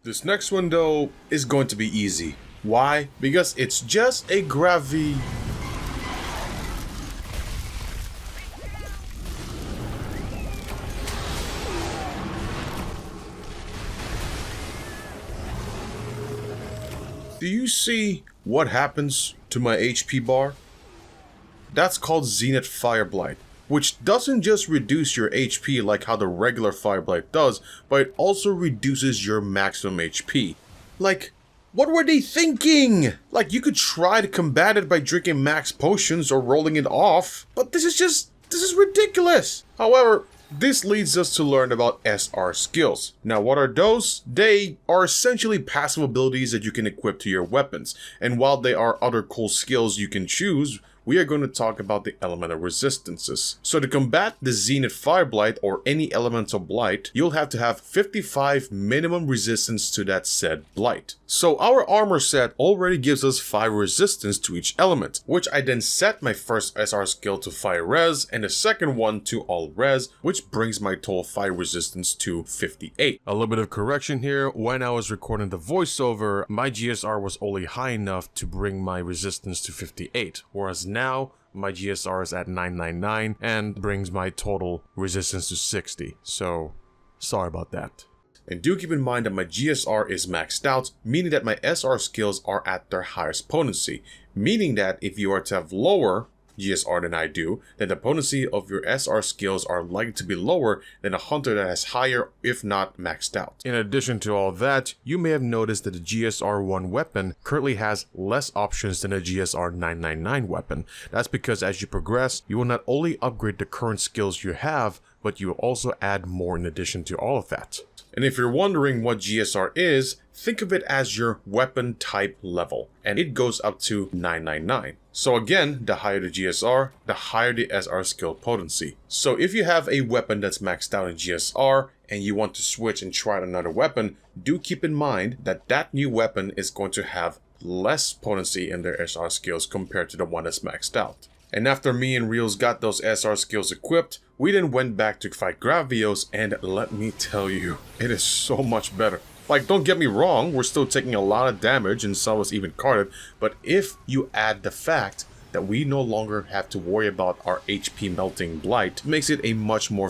This next one though is going to be easy. Why? Because it's just a gravy. Do you see what happens to my HP bar? That's called Zenith Fire Blight, which doesn't just reduce your HP like how the regular Fire Blight does, but it also reduces your maximum HP. Like, what were they thinking? Like, you could try to combat it by drinking max potions or rolling it off, but this is ridiculous. However, this leads us to learn about SR skills. Now, what are those? They are essentially passive abilities that you can equip to your weapons, and while they are other cool skills you can choose, we are going to talk about the elemental resistances. So to combat the Zenith Fire Blight or any elemental blight, you'll have to have 55 minimum resistance to that said blight. So our armor set already gives us 5 resistance to each element, which I then set my first SR skill to fire res and the second one to all res, which brings my total fire resistance to 58. A little bit of correction here, when I was recording the voiceover, my GSR was only high enough to bring my resistance to 58, whereas now my GSR is at 999 and brings my total resistance to 60. So sorry about that. And do keep in mind that my GSR is maxed out, meaning that my SR skills are at their highest potency, meaning that if you are to have lower GSR than I do, then the potency of your SR skills are likely to be lower than a hunter that has higher, if not maxed out. In addition to all that, you may have noticed that the GSR-1 weapon currently has less options than a GSR-999 weapon. That's because as you progress, you will not only upgrade the current skills you have, but you will also add more in addition to all of that. And if you're wondering what GSR is, think of it as your weapon type level, and it goes up to 999. So again, the higher the GSR, the higher the SR skill potency. So if you have a weapon that's maxed out in GSR, and you want to switch and try out another weapon, do keep in mind that that new weapon is going to have less potency in their SR skills compared to the one that's maxed out. And after me and Reels got those SR skills equipped, we then went back to fight Gravios, and let me tell you, it is so much better. Like, don't get me wrong, we're still taking a lot of damage and some of us even carded, but if you add the fact that we no longer have to worry about our HP melting blight, makes it a much more